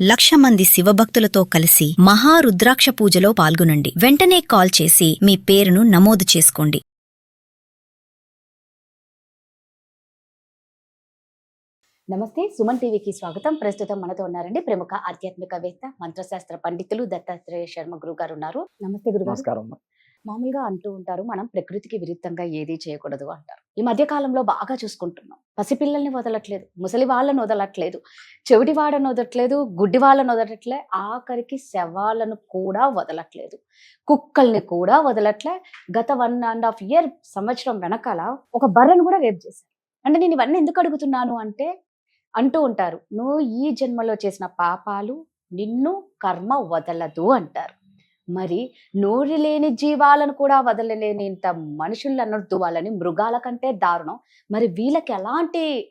1,00,000 మంది శివభక్తులతో కలిసి మహారుద్రాక్ష పూజలో పాల్గొనండి. వెంటనే కాల్ చేసి మీ పేరును నమోదు చేసుకోండి. నమస్తే, సుమన్ టీవీకి స్వాగతం. ప్రస్తుతం మనతో ఉన్నారండి ప్రముఖ ఆధ్యాత్మికవేత్త, మంత్రశాస్త్ర పండితులు దత్తాత్రేయ శర్మ గురువు గారు ఉన్నారు. నమస్తే గురుగారు. నమస్కారం. మామూలుగా అంటూ ఉంటారు, మనం ప్రకృతికి విరుద్ధంగా ఏదీ చేయకూడదు అంటారు. ఈ మధ్య కాలంలో బాగా చూసుకుంటున్నాం. పసిపిల్లల్ని వదలట్లేదు, ముసలి వాళ్ళని వదలట్లేదు, చెవిటి వాళ్ళని వదలట్లేదు, గుడ్డి వాళ్ళని వదలట్లే, ఆఖరికి శవాలను కూడా వదలట్లేదు, కుక్కల్ని కూడా వదలట్లే. గత 1.5 year సంవత్సరం వెనకాల ఒక బర్రెను కూడా రేప్ చేశారు. అంటే నేను ఇవన్నీ ఎందుకు అడుగుతున్నాను అంటే, అంటూ ఉంటారు, నువ్వు ఈ జన్మలో చేసిన పాపాలు నిన్ను కర్మ వదలదు అంటారు. మరి నోరు లేని జీవాలను కూడా వదలలేని ఇంత మనుషులు అనొద్దు, వాళ్ళని మృగాల కంటే దారుణం. మరి వీళ్ళకి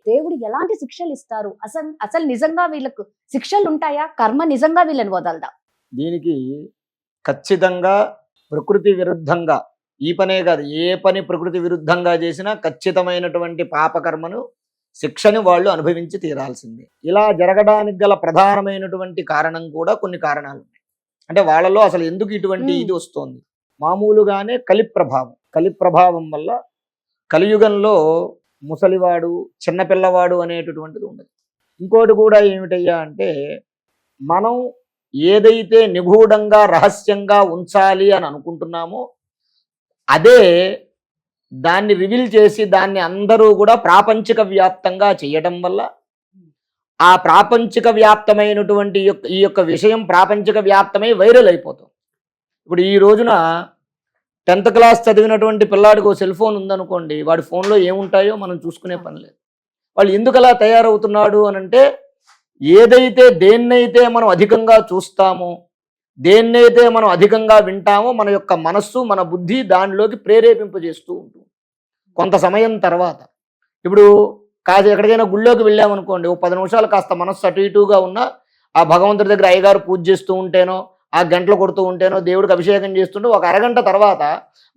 దేవుడు ఎలాంటి శిక్షలు ఇస్తారు? అసలు నిజంగా వీళ్ళకు శిక్షలు ఉంటాయా? కర్మ నిజంగా వీళ్ళని వదలదా? దీనికి ఖచ్చితంగా ప్రకృతి విరుద్ధంగా, ఈ పనే కాదు, ఏ పని ప్రకృతి విరుద్ధంగా చేసినా ఖచ్చితమైనటువంటి పాపకర్మను, శిక్షని వాళ్ళు అనుభవించి తీరాల్సిందే. ఇలా జరగడానికి గల ప్రధానమైనటువంటి కారణం కూడా కొన్ని కారణాలు ఉన్నాయి. అంటే వాళ్ళలో అసలు ఎందుకు ఇటువంటి ఇది వస్తోంది? మామూలుగానే కలి ప్రభావం వల్ల కలియుగంలో ముసలివాడు, చిన్నపిల్లవాడు అనేటటువంటిది ఉండదు. ఇంకోటి కూడా ఏమిటయ్యా అంటే, మనం ఏదైతే నిగూఢంగా రహస్యంగా ఉంచాలి అని అనుకుంటున్నామో అదే దాన్ని రివీల్ చేసి దాన్ని అందరూ కూడా ప్రాపంచిక వ్యాప్తంగా చేయడం వల్ల ఆ ప్రాపంచిక వ్యాప్తమైనటువంటి ఈ యొక్క విషయం ప్రాపంచిక వ్యాప్తమై వైరల్ అయిపోతుంది. ఇప్పుడు ఈ రోజున 10th class చదివినటువంటి పిల్లాడికి ఒక సెల్ ఫోన్ ఉందనుకోండి, వాడి ఫోన్లో ఏముంటాయో మనం చూసుకునే పని లేదు. వాళ్ళు ఎందుకు అలా తయారవుతున్నాడు అనంటే, ఏదైతే దేన్నైతే మనం అధికంగా చూస్తామో, దేన్నైతే మనం అధికంగా వింటామో మన యొక్క మనస్సు, మన బుద్ధి దానిలోకి ప్రేరేపింపజేస్తూ ఉంటుంది. కొంత సమయం తర్వాత ఇప్పుడు కాదు ఎక్కడికైనా గుళ్ళోకి వెళ్ళామనుకోండి, ఓ 10 నిమిషాలు కాస్త మనస్సు అటు ఇటుగా ఉన్నా, ఆ భగవంతుడి దగ్గర అయ్యగారు పూజ చేస్తూ ఉంటేనో, ఆ గంటలు కొడుతూ ఉంటేనో, దేవుడికి అభిషేకం చేస్తుంటే ఒక అరగంట తర్వాత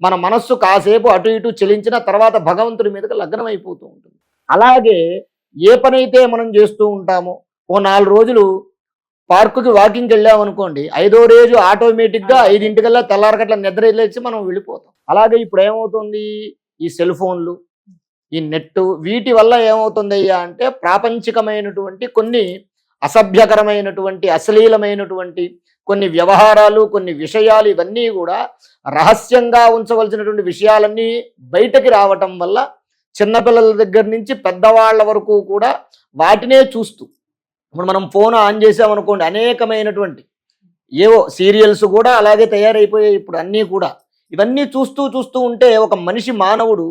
మన మనస్సు కాసేపు అటు ఇటు చెలించిన తర్వాత భగవంతుడి మీదకి లగ్నం అయిపోతూ ఉంటుంది. అలాగే ఏ పనైతే మనం చేస్తూ ఉంటామో, ఓ 4 రోజులు పార్కుకి వాకింగ్కి వెళ్ళామనుకోండి, 5వ రోజు ఆటోమేటిక్గా 5 తెల్లారగట్ల నిద్ర లేచి మనం వెళ్ళిపోతాం. అలాగే ఇప్పుడు ఏమవుతుంది, ఈ సెల్ ఫోన్లు, ఈ నెట్, వీటి వల్ల ఏమవుతుందయ్యా అంటే, ప్రాపంచికమైనటువంటి కొన్ని అసభ్యకరమైనటువంటి, అశ్లీలమైనటువంటి కొన్ని వ్యవహారాలు, కొన్ని విషయాలు, ఇవన్నీ కూడా రహస్యంగా ఉంచవలసినటువంటి విషయాలన్నీ బయటకి రావటం వల్ల చిన్నపిల్లల దగ్గర నుంచి పెద్దవాళ్ల వరకు కూడా వాటినే చూస్తూ, ఇప్పుడు మనం ఫోన్ ఆన్ చేసామనుకోండి, అనేకమైనటువంటి ఏవో సీరియల్స్ కూడా అలాగే తయారైపోయాయి ఇప్పుడు అన్నీ కూడా. ఇవన్నీ చూస్తూ ఉంటే ఒక మనిషి, మానవుడు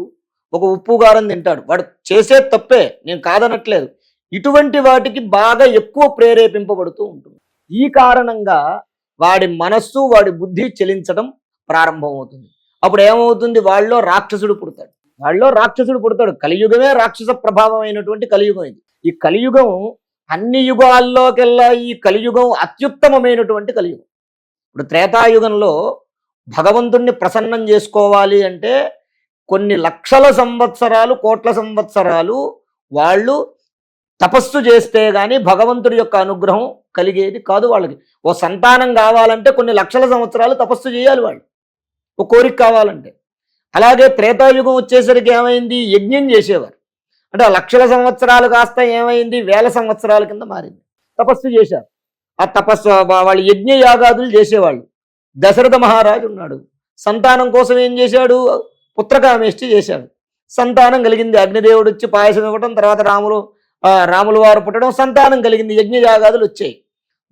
ఒక ఉప్పు కారం తింటాడు, వాడు చేసే తప్పే, నేను కాదనట్లేదు, ఇటువంటి వాటికి బాగా ఎక్కువ ప్రేరేపింపబడుతూ ఉంటుంది. ఈ కారణంగా వాడి మనస్సు, వాడి బుద్ధి చెలించడం ప్రారంభమవుతుంది. అప్పుడు ఏమవుతుంది, వాళ్ళలో రాక్షసుడు పుడతాడు. కలియుగమే రాక్షస ప్రభావం అయినటువంటి కలియుగం ఇది. ఈ కలియుగం అన్ని యుగాల్లోకెల్లా ఈ కలియుగం అత్యుత్తమమైనటువంటి కలియుగం. ఇప్పుడు త్రేతాయుగంలో భగవంతుణ్ణి ప్రసన్నం చేసుకోవాలి అంటే కొన్ని లక్షల సంవత్సరాలు, కోట్ల సంవత్సరాలు వాళ్ళు తపస్సు చేస్తే గాని భగవంతుడి యొక్క అనుగ్రహం కలిగేది కాదు వాళ్ళకి. ఓ సంతానం కావాలంటే కొన్ని లక్షల సంవత్సరాలు తపస్సు చేయాలి వాళ్ళు, ఓ కోరిక కావాలంటే. అలాగే త్రేతాయుగం వచ్చేసరికి ఏమైంది, యజ్ఞం చేసేవారు. అంటే ఆ లక్షల సంవత్సరాలు కాస్త ఏమైంది, 1000 సంవత్సరాల కింద మారింది. తపస్సు చేశారు. ఆ తపస్సు వాళ్ళు యజ్ఞ యాగాదులు చేసేవాళ్ళు. దశరథ మహారాజు ఉన్నాడు, సంతానం కోసం ఏం చేశాడు, పుత్రకామేష్టి చేశాడు. సంతానం కలిగింది, అగ్నిదేవుడు వచ్చి పాయసం ఇవ్వడం, తర్వాత రాములు వారు పుట్టడం, సంతానం కలిగింది, యజ్ఞ యాగాదులు వచ్చాయి.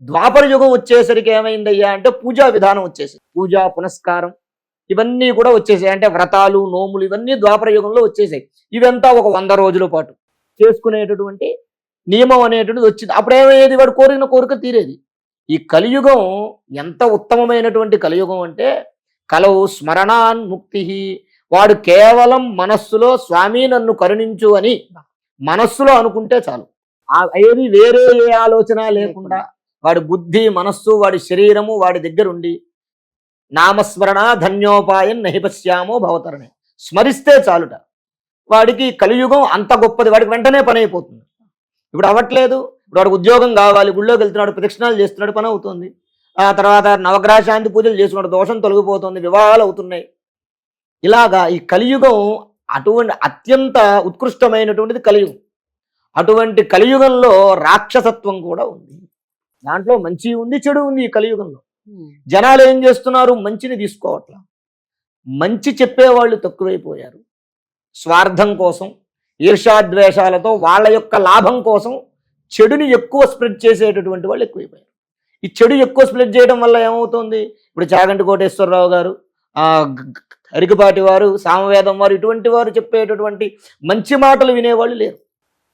ద్వాపర యుగం వచ్చేసరికి ఏమైందయ్యా అంటే, పూజా విధానం వచ్చేసి, పూజా పునస్కారం ఇవన్నీ కూడా వచ్చేసాయి. అంటే వ్రతాలు, నోములు ఇవన్నీ ద్వాపర యుగంలో వచ్చేసాయి. ఇవంతా ఒక 100 రోజుల పాటు చేసుకునేటటువంటి నియమం అనేటువంటిది వచ్చింది. అప్పుడేమయ్యేది, వాడు కోరిన కోరిక తీరేది. ఈ కలియుగం ఎంత ఉత్తమమైనటువంటి కలియుగం అంటే, కలవు స్మరణాన్ ముక్తి. వాడు కేవలం మనస్సులో స్వామి నన్ను కరుణించు అని మనస్సులో అనుకుంటే చాలు, ఏది వేరే ఏ ఆలోచన లేకుండా వాడి బుద్ధి, మనస్సు, వాడి శరీరము వాడి దగ్గర ఉండి, నామస్మరణ ధన్యోపాయం నహిపశ్యామో భవతరణి, స్మరిస్తే చాలుట. వాడికి కలియుగం అంత గొప్పది, వాడికి వెంటనే పని అయిపోతుంది. ఇప్పుడు అవ్వట్లేదు. ఇప్పుడు వాడికి ఉద్యోగం కావాలి, గుళ్ళోకి వెళ్తున్నాడు, ప్రదక్షిణాలు చేస్తున్నాడు, పని అవుతుంది. ఆ తర్వాత నవగ్రహ శాంతి పూజలు చేసుకున్నాడు, దోషం తొలగిపోతుంది, వివాహాలు అవుతున్నాయి. ఇలాగా ఈ కలియుగం అటువంటి అత్యంత ఉత్కృష్టమైనటువంటిది కలియుగం. అటువంటి కలియుగంలో రాక్షసత్వం కూడా ఉంది. దాంట్లో మంచి ఉంది, చెడు ఉంది. ఈ కలియుగంలో జనాలు ఏం చేస్తున్నారు? మంచిని తీసుకోవట్లా. మంచి చెప్పేవాళ్ళు తక్కువైపోయారు. స్వార్థం కోసం, ఈర్ష్యాద్వేషాలతో వాళ్ళ యొక్క లాభం కోసం చెడుని ఎక్కువ స్ప్రెడ్ చేసేటటువంటి వాళ్ళు ఎక్కువైపోయారు. ఈ చెడు ఎక్కువ స్ప్రెడ్ చేయడం వల్ల ఏమవుతుంది? ఇప్పుడు చాగంటి కోటేశ్వరరావు గారు, అరికపాటి వారు, సామవేదం వారు, ఇటువంటి వారు చెప్పేటటువంటి మంచి మాటలు వినేవాళ్ళు లేరు.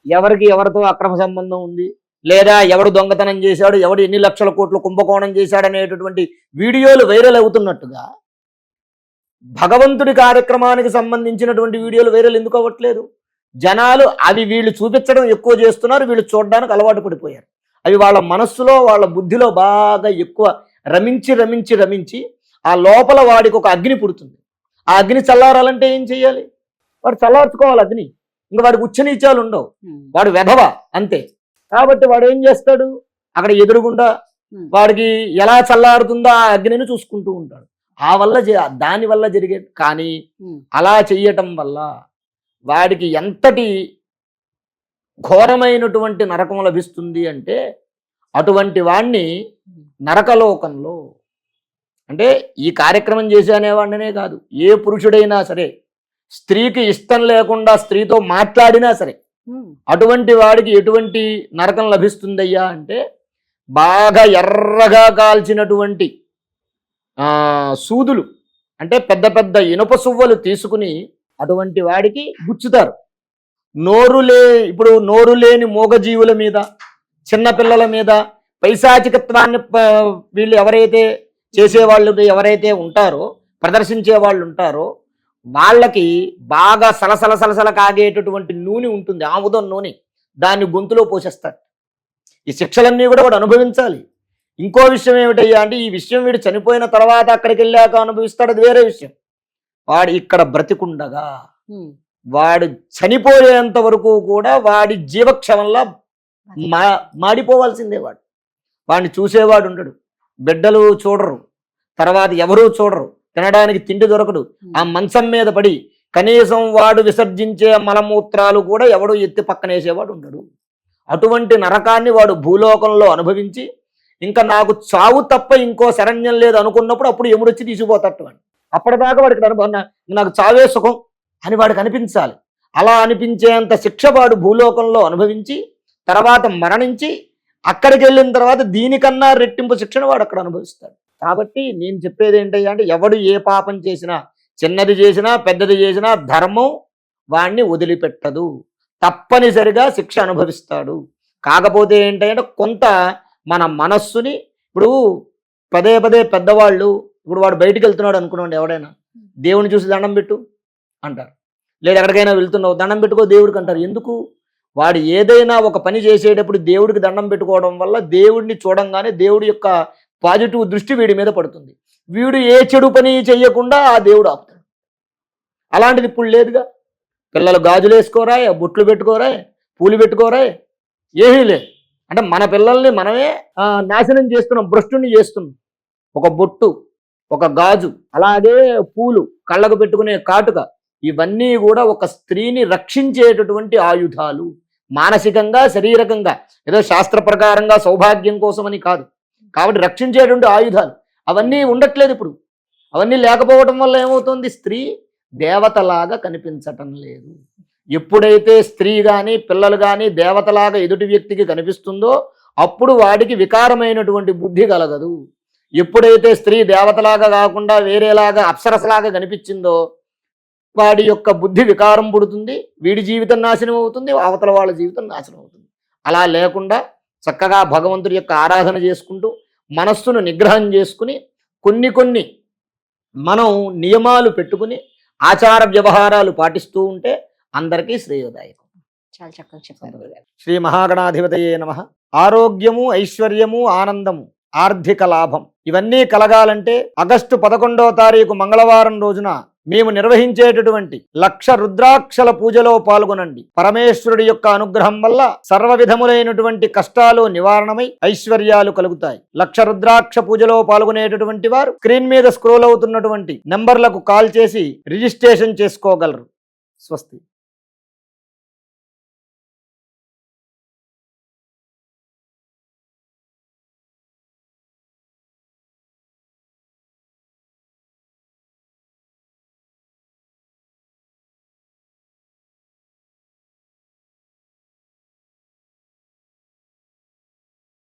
ఎవరికి ఎవరితో అక్రమ సంబంధం ఉంది, లేదా ఎవడు దొంగతనం చేశాడు, ఎవడు ఎన్ని లక్షల కోట్లు కుంభకోణం చేశాడనేటటువంటి వీడియోలు వైరల్ అవుతున్నట్టుగా భగవంతుడి కార్యక్రమానికి సంబంధించినటువంటి వీడియోలు వైరల్ ఎందుకు అవ్వట్లేదు? జనాలు అవి వీళ్ళు చూపించడం ఎక్కువ చేస్తున్నారు, వీళ్ళు చూడడానికి అలవాటు పడిపోయారు. అవి వాళ్ళ మనస్సులో, వాళ్ళ బుద్ధిలో బాగా ఎక్కువ రమించి రమించి రమించి ఆ లోపల వాడికి ఒక అగ్ని పుడుతుంది. ఆ అగ్ని చల్లారాలంటే ఏం చేయాలి? వాడు చల్లార్చుకోవాలి అగ్ని. ఇంకా వాడికి ఉచ్చనీచాలు ఉండవు, వాడు వెధవ అంతే. కాబట్టి వాడు ఏం చేస్తాడు? అక్కడ ఎదురుగుండా వాడికి ఎలా చల్లారుతుందో ఆ అగ్నిని చూసుకుంటూ ఉంటాడు. దాని వల్ల జరిగే, కానీ అలా చెయ్యటం వల్ల వాడికి ఎంతటి ఘోరమైనటువంటి నరకం లభిస్తుంది అంటే, అటువంటి వాణ్ణి నరకలోకంలో, అంటే ఈ కార్యక్రమం చేసే అనేవాడినే కాదు, ఏ పురుషుడైనా సరే స్త్రీకి ఇష్టం లేకుండా స్త్రీతో మాట్లాడినా సరే అటువంటి వాడికి ఎటువంటి నరకం లభిస్తుందయ్యా అంటే, బాగా ఎర్రగా కాల్చినటువంటి సూదులు, అంటే పెద్ద పెద్ద ఇనుప సువ్వలు తీసుకుని అటువంటి వాడికి గుచ్చుతారు. ఇప్పుడు నోరు లేని మూగజీవుల మీద, చిన్నపిల్లల మీద పైశాచికత్వాన్ని వీళ్ళు ఎవరైతే చేసేవాళ్ళు, ఎవరైతే ఉంటారో, ప్రదర్శించే వాళ్ళు ఉంటారో, వాళ్ళకి బాగా సలసల సలసల కాగేటటువంటి నూనె ఉంటుంది, ఆముదం నూనె, దాన్ని గొంతులో పోసేస్తాడు. ఈ శిక్షలన్నీ కూడా వాడు అనుభవించాలి. ఇంకో విషయం ఏమిటయ్యా అంటే, ఈ విషయం వీడు చనిపోయిన తర్వాత అక్కడికి వెళ్ళాక అనుభవిస్తాడు, అది వేరే విషయం. వాడు ఇక్కడ బ్రతికుండగా, వాడు చనిపోయేంత వరకు కూడా వాడి జీవక్షమంలా మాడిపోవాల్సిందే. వాడిని చూసేవాడు ఉండడు, బిడ్డలు చూడరు, తర్వాత ఎవరూ చూడరు, తినడానికి తిండి దొరకడు. ఆ మంచం మీద పడి కనీసం వాడు విసర్జించే మలమూత్రాలు కూడా ఎవడో ఎత్తి పక్కనేసేవాడు ఉండడు. అటువంటి నరకాన్ని వాడు భూలోకంలో అనుభవించి, ఇంకా నాకు చావు తప్ప ఇంకో శరణ్యం లేదు అనుకున్నప్పుడు అప్పుడు ఎముడొచ్చి తీసిపోతట్టు వాడు. అప్పటిదాకా వాడికి అనుభవం, నాకు చావే సుఖం అని వాడికి అనిపించాలి. అలా అనిపించేంత శిక్ష వాడు భూలోకంలో అనుభవించి, తర్వాత మరణించి, అక్కడికి వెళ్ళిన తర్వాత దీనికన్నా రెట్టింపు శిక్షను వాడు అక్కడ అనుభవిస్తాడు. కాబట్టి నేను చెప్పేది ఏంటయ్యా అంటే, ఎవడు ఏ పాపం చేసినా, చిన్నది చేసినా పెద్దది చేసినా, ధర్మం వాణ్ణి వదిలిపెట్టదు, తప్పనిసరిగా శిక్ష అనుభవిస్తాడు. కాకపోతే ఏంటంటే, కొంత మన మనస్సుని, ఇప్పుడు పదే పదే పెద్దవాళ్ళు, ఇప్పుడు వాడు బయటికి వెళ్తున్నాడు అనుకున్నాడు, ఎవడైనా దేవుని చూసి దండం పెట్టు అంటారు, లేదా ఎక్కడికైనా వెళ్తున్నావు దండం పెట్టుకో దేవుడికి అంటారు. ఎందుకు? వాడు ఏదైనా ఒక పని చేసేటప్పుడు దేవుడికి దండం పెట్టుకోవడం వల్ల దేవుడిని చూడంగానే దేవుడి యొక్క పాజిటివ్ దృష్టి వీడి మీద పడుతుంది. వీడు ఏ చెడు పని చెయ్యకుండా ఆ దేవుడు ఆపుతాడు. అలాంటిది ఇప్పుడు లేదుగా. పిల్లలు గాజులు వేసుకోరా, బొట్లు పెట్టుకోరా, పూలు పెట్టుకోరా, ఏమీ లేదు. అంటే మన పిల్లల్ని మనమే నాశనం చేస్తున్నాం, భ్రష్టుని చేస్తున్నాం. ఒక బొట్టు, ఒక గాజు, అలాగే పూలు, కళ్ళకు పెట్టుకునే కాటుక, ఇవన్నీ కూడా ఒక స్త్రీని రక్షించేటటువంటి ఆయుధాలు. మానసికంగా, శారీరకంగా, ఏదో శాస్త్ర ప్రకారంగా సౌభాగ్యం కోసమని కాదు, కాబట్టి రక్షించేటువంటి ఆయుధాలు అవన్నీ ఉండట్లేదు ఇప్పుడు. అవన్నీ లేకపోవడం వల్ల ఏమవుతుంది? స్త్రీ దేవతలాగా కనిపించటం లేదు. ఎప్పుడైతే స్త్రీ కానీ పిల్లలు కానీ దేవతలాగా ఎదుటి వ్యక్తికి కనిపిస్తుందో అప్పుడు వాడికి వికారమైనటువంటి బుద్ధి కలగదు. ఎప్పుడైతే స్త్రీ దేవతలాగా కాకుండా వేరేలాగా అప్సరసలాగా కనిపించిందో వాడి యొక్క బుద్ధి వికారం పుడుతుంది, వీడి జీవితం నాశనం అవుతుంది, అవతల వాళ్ళ జీవితం నాశనం అవుతుంది. అలా లేకుండా చక్కగా భగవంతుడి యొక్క ఆరాధన చేసుకుంటూ మనస్సును నిగ్రహం చేసుకుని కొన్ని మనం నియమాలు పెట్టుకుని ఆచార వ్యవహారాలు పాటిస్తూ ఉంటే అందరికీ శ్రేయోదాయకం. చాలా చక్కగా చెప్పారు. శ్రీ మహాగణాధిపతయే నమః. ఆరోగ్యము, ఐశ్వర్యము, ఆనందము, ఆర్థిక లాభం ఇవన్నీ కలగాలంటే ఆగస్టు 11వ తారీఖు మంగళవారం రోజున మేము నిర్వహించేటటువంటి 1,00,000 రుద్రాక్షల పూజలో పాల్గొనండి. పరమేశ్వరుడి యొక్క అనుగ్రహం వల్ల సర్వ విధములైనటువంటి కష్టాలు నివారణమై ఐశ్వర్యాలు కలుగుతాయి. 1,00,000 రుద్రాక్ష పూజలో పాల్గొనేటటువంటి వారు స్క్రీన్ మీద స్క్రోల్ అవుతున్నటువంటి నెంబర్లకు కాల్ చేసి రిజిస్ట్రేషన్ చేసుకోగలరు. స్వస్తి.